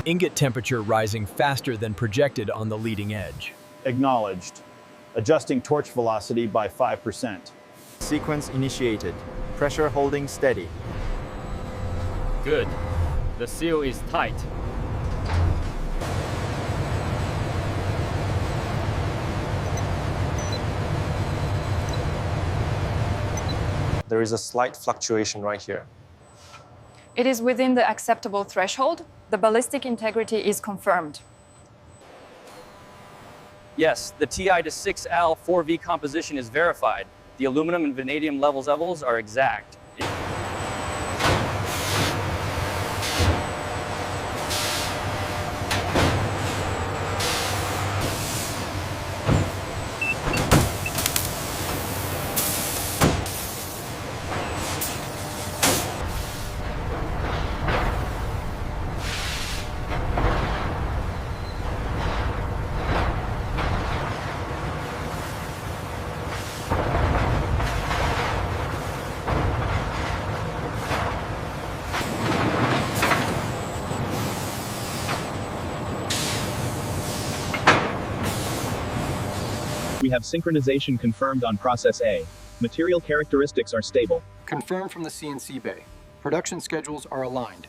Ingot temperature rising faster than projected on the leading edge. Acknowledged. Adjusting torch velocity by 5%. Sequence initiated. Pressure holding steady. Good. The seal is tight. There is a slight fluctuation right here. It is within the acceptable threshold. The ballistic integrity is confirmed. Yes, the Ti to 6Al 4V composition is verified. The aluminum and vanadium levels are exact. We have synchronization confirmed on process A. Material characteristics are stable. Confirmed from the CNC bay. Production schedules are aligned.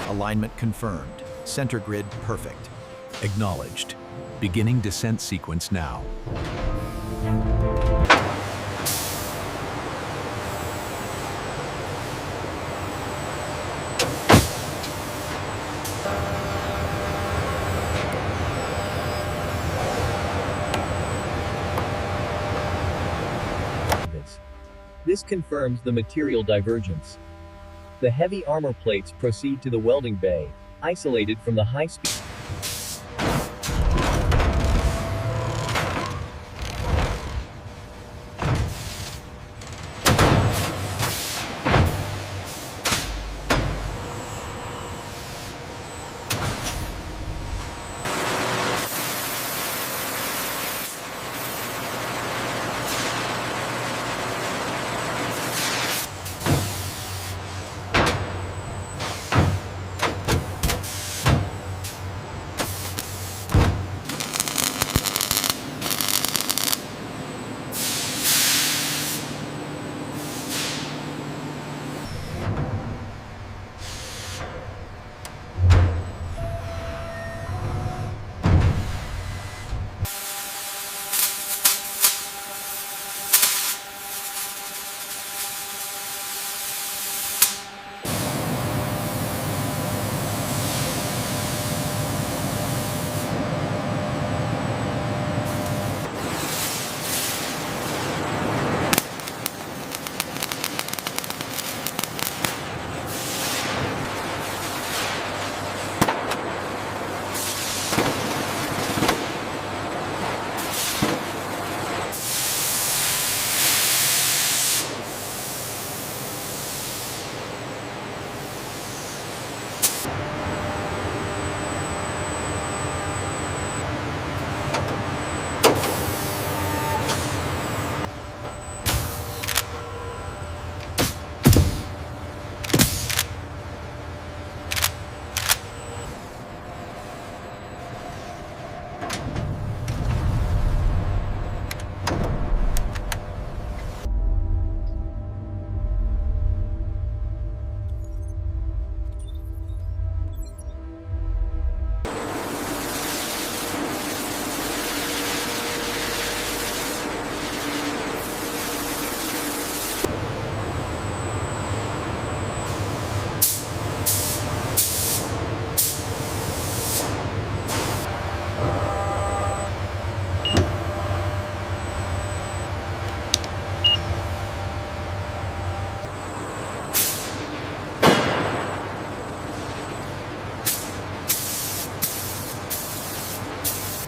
Alignment confirmed. Center grid perfect. Acknowledged. Beginning descent sequence now. This confirms the material divergence. The heavy armor plates proceed to the welding bay, isolated from the high-speed.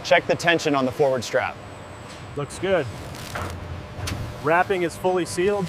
Check the tension on the forward strap. Looks good. Wrapping is fully sealed.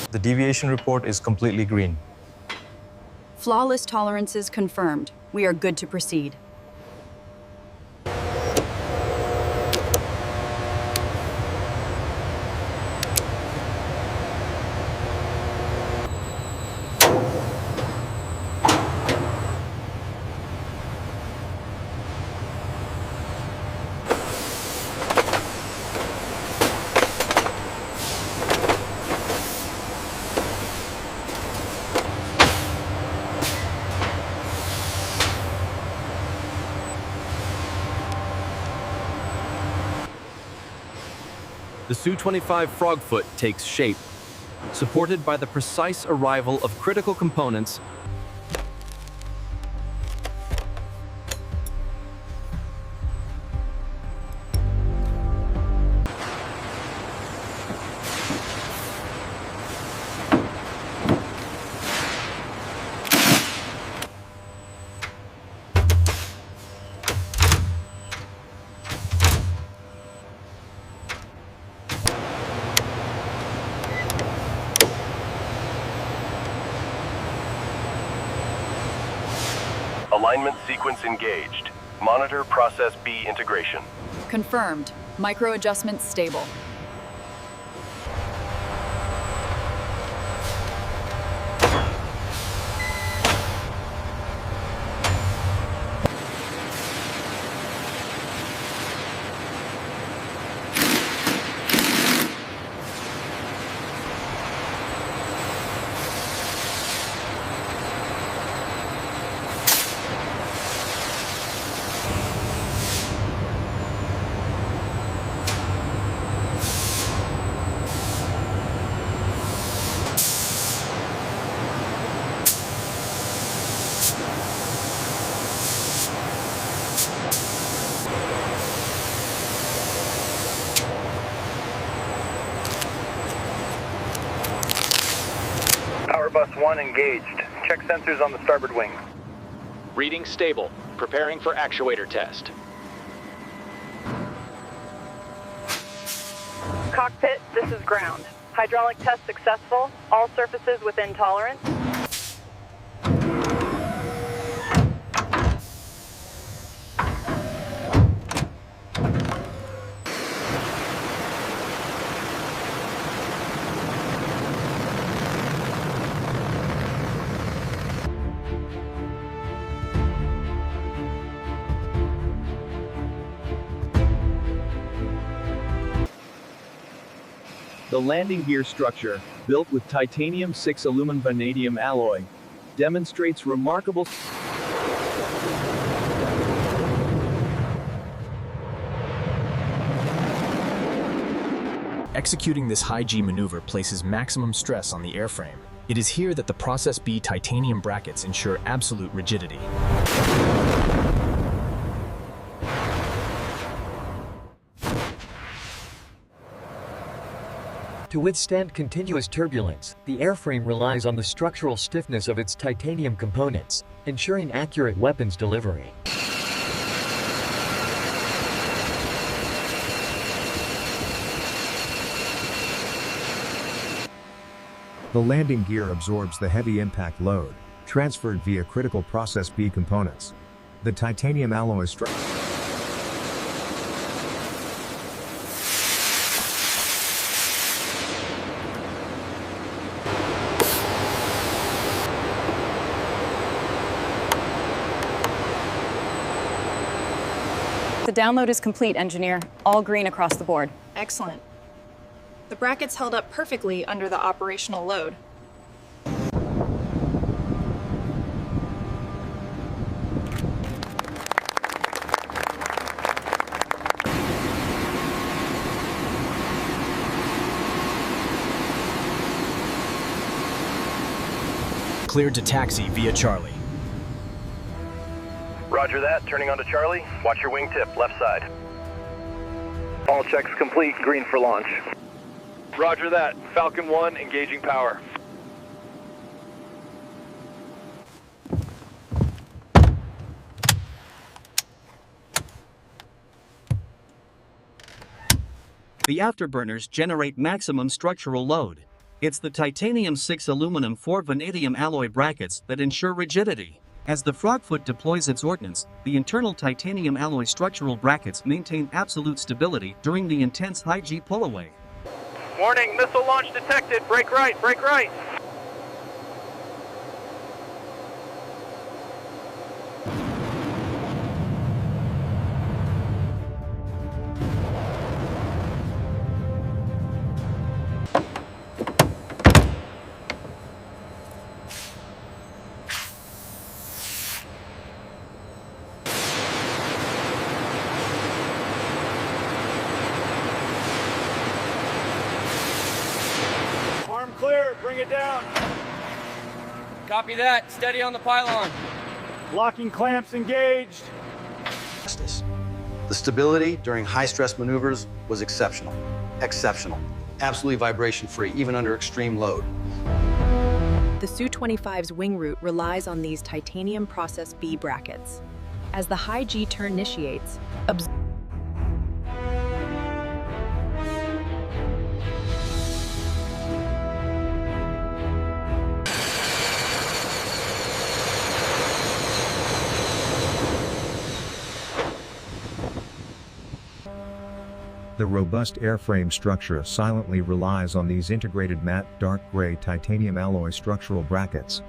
The deviation report is completely green. Flawless tolerances confirmed. We are good to proceed. The Su-25 Frogfoot takes shape, supported by the precise arrival of critical components. Alignment sequence engaged. Monitor process B integration. Confirmed. Micro adjustments stable. Bus 1 engaged. Check sensors on the starboard wing. Reading stable. Preparing for actuator test. Cockpit, this is ground. Hydraulic test successful. All surfaces within tolerance. The landing gear structure, built with titanium 6 aluminum vanadium alloy, demonstrates remarkable Executing this high-G maneuver places maximum stress on the airframe. It is here that the Process B titanium brackets ensure absolute rigidity. To withstand continuous turbulence, the airframe relies on the structural stiffness of its titanium components, ensuring accurate weapons delivery. The landing gear absorbs the heavy impact load, transferred via critical Process B components. The titanium alloy structure The download is complete, engineer. All green across the board. Excellent. The brackets held up perfectly under the operational load. Cleared to taxi via Charlie. Roger that. Turning onto Charlie. Watch your wingtip, left side. All checks complete. Green for launch. Roger that. Falcon 1 engaging power. The afterburners generate maximum structural load. It's the Titanium 6 aluminum 4 vanadium alloy brackets that ensure rigidity. As the Frogfoot deploys its ordnance, the internal titanium alloy structural brackets maintain absolute stability during the intense high-G pull-away. Warning, missile launch detected. Brake right, brake right. Clear, bring it down. Copy that. Steady on the pylon. Locking clamps engaged. The stability during high-stress maneuvers was exceptional. Exceptional. Absolutely vibration-free, even under extreme load. The Su-25's wing root relies on these titanium process B brackets. As the high G turn initiates, The robust airframe structure silently relies on these integrated matte dark gray titanium alloy structural brackets,